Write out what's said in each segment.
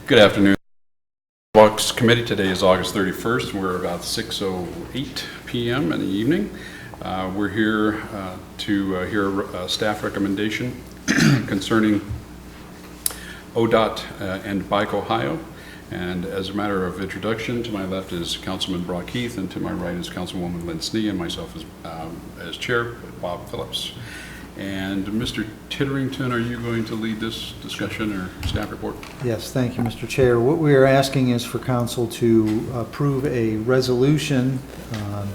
Good afternoon. Walks Committee. Today is August 31st. We're about 6:08 p.m. in the evening. We're here to hear a staff recommendation concerning ODOT and Bike Ohio. And as a matter of introduction, to my left is Councilman Brock Heath, and to my right is Councilwoman Lynn Snee, and myself as chair, Bob Phillips. And Mr. Titterington, are you going to lead this discussion or staff report? Yes, thank you, Mr. Chair. What we are asking is for council to approve a resolution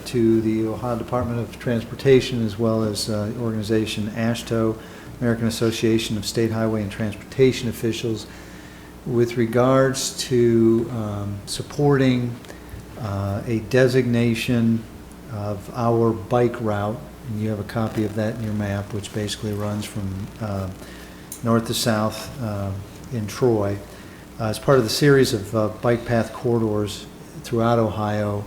to the Ohio Department of Transportation, as well as organization AASHTO, American Association of State Highway and Transportation Officials, with regards to supporting a designation of our bike route. And you have a copy of that in your map, which basically runs from north to south in Troy. As part of the series of bike path corridors throughout Ohio,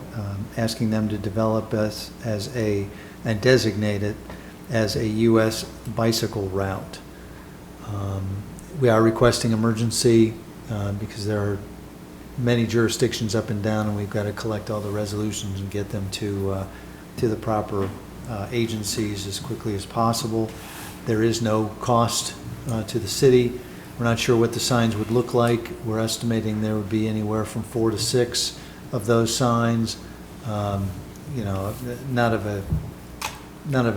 asking them to develop us and designate it as a U.S. bicycle route. We are requesting emergency because there are many jurisdictions up and down, and we've got to collect all the resolutions and get them to the proper agencies as quickly as possible. There is no cost to the city. We're not sure what the signs would look like. We're estimating there would be anywhere from 4 to 6 of those signs. You know, not of a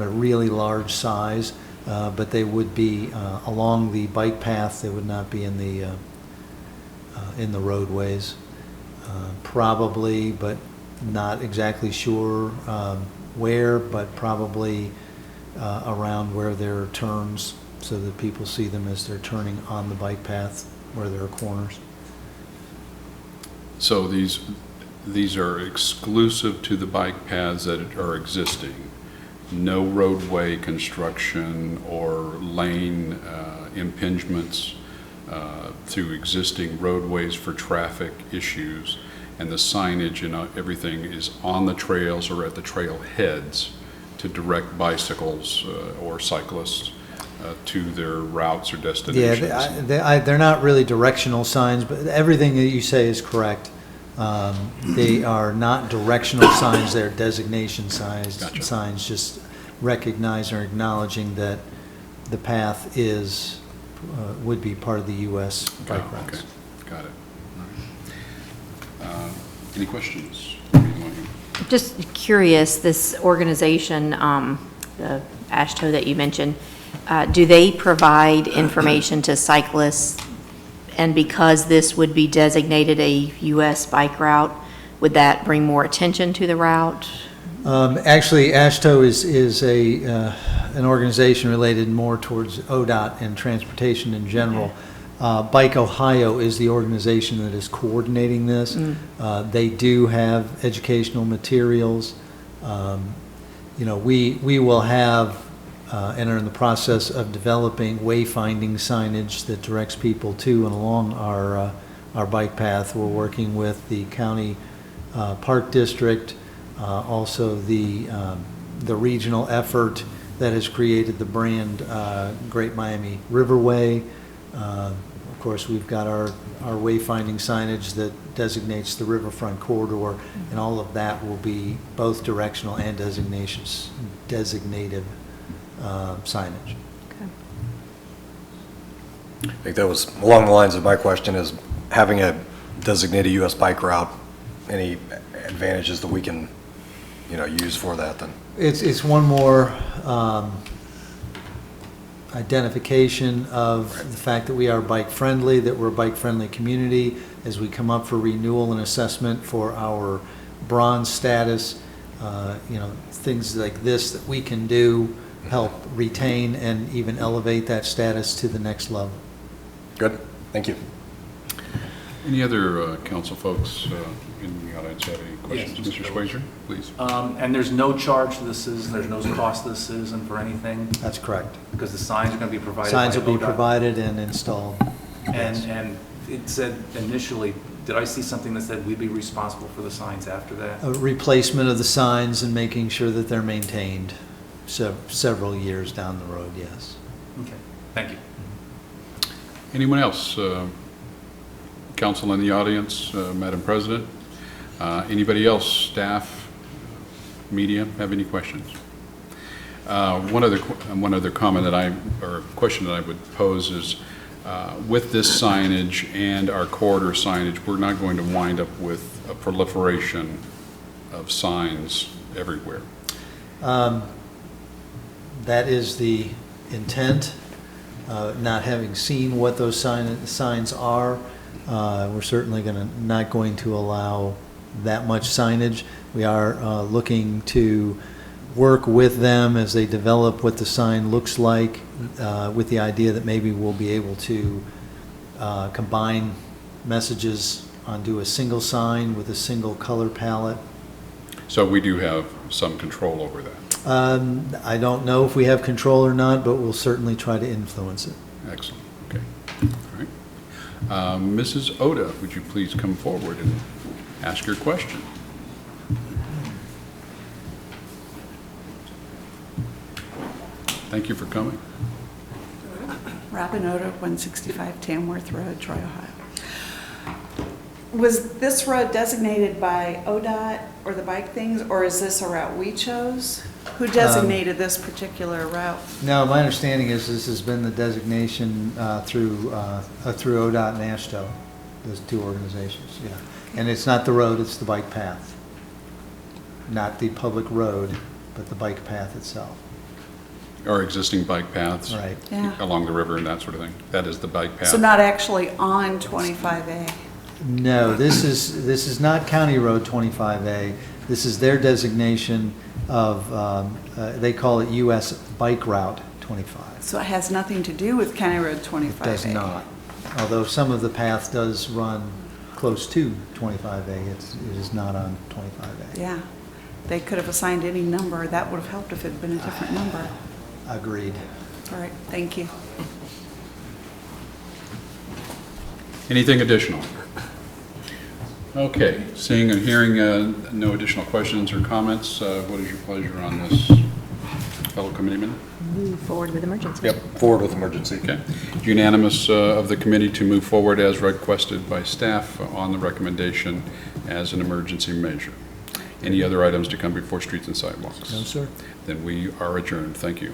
really large size, but they would be along the bike path. They would not be in the roadways. Probably, but not exactly sure where, but probably around where there are turns, so that people see them as they're turning on the bike path where there are corners. So these are exclusive to the bike paths that are existing. No roadway construction or lane impingements through existing roadways for traffic issues. And the signage and everything is on the trails or at the trail heads to direct bicycles or cyclists to their routes or destinations. Yeah, they're not really directional signs, but everything that you say is correct. They are not directional signs, they're designation signs. Gotcha. Signs just recognizing or acknowledging that the path would be part of the U.S. bike routes. Okay, got it. Any questions? Just curious, this organization, the AASHTO that you mentioned, do they provide information to cyclists? And because this would be designated a U.S. bike route, would that bring more attention to the route? Actually, AASHTO is an organization related more towards ODOT and transportation in general. Okay. Bike Ohio is the organization that is coordinating this. They do have educational materials. You know, we will have and are in the process of developing wayfinding signage that directs people to and along our bike path. We're working with the county park district, also the regional effort that has created the brand Great Miami Riverway. Of course, we've got our wayfinding signage that designates the riverfront corridor, and all of that will be both directional and designative signage. Okay. I think that was along the lines of my question, is having a designated U.S. bike route, any advantages that we can, use for that then? It's one more identification of the fact that we are bike friendly, that we're a bike friendly community. As we come up for renewal and assessment for our bronze status, things like this that we can do help retain and even elevate that status to the next level. Good, thank you. Any other council folks in the audience have any questions? Yes, Mr. Schweizer, please. And there's no charge to the citizen, there's no cost to the citizen for anything? That's correct. Because the signs are going to be provided Signs by will be ODOT. provided and installed. And it said initially, did I see something that said we'd be responsible for the signs after that? A replacement of the signs and making sure that they're maintained several years down the road, yes. Okay, thank you. Anyone else? council in the audience, Madam President. Anybody else, staff, media, have any questions? One other comment or question that I would pose is, with this signage and our corridor signage, we're not going to wind up with a proliferation of signs everywhere. That is the intent. Not having seen what those signs are, we're certainly not going to allow that much signage. We are looking to work with them as they develop what the sign looks like, with the idea that maybe we'll be able to combine messages onto a single sign with a single color palette. So we do have some control over that. I don't know if we have control or not, but we'll certainly try to influence it. Excellent, okay. All right. Mrs. Oda, would you please come forward and ask your question? Thank you for coming. Robin Oda, 165 Tamworth Road, Troy, Ohio. Was this road designated by ODOT or the bike things, or is this a route we chose? Who designated this particular route? No, my understanding is this has been the designation through ODOT and AASHTO, those two organizations, yeah. And it's not the road, it's the bike path. Not the public road, but the bike path itself. Our existing bike paths Right. Yeah. along the river and that sort of thing. That is the bike path. So not actually on 25A? No, this is not County Road 25A. This is their designation of, they call it US Bike Route 25. So it has nothing to do with County Road 25A? It does not. Although some of the path does run close to 25A, it is not on 25A. Yeah. They could have assigned any number. That would have helped if it had been a different number. Agreed. All right, thank you. Anything additional? Okay, seeing and hearing no additional questions or comments, what is your pleasure on this, fellow committeeman? Move forward with emergency. Yep, forward with emergency. Okay. Unanimous of the committee to move forward as requested by staff on the recommendation as an emergency measure. Any other items to come before Streets and Sidewalks? No, sir. Then we are adjourned. Thank you.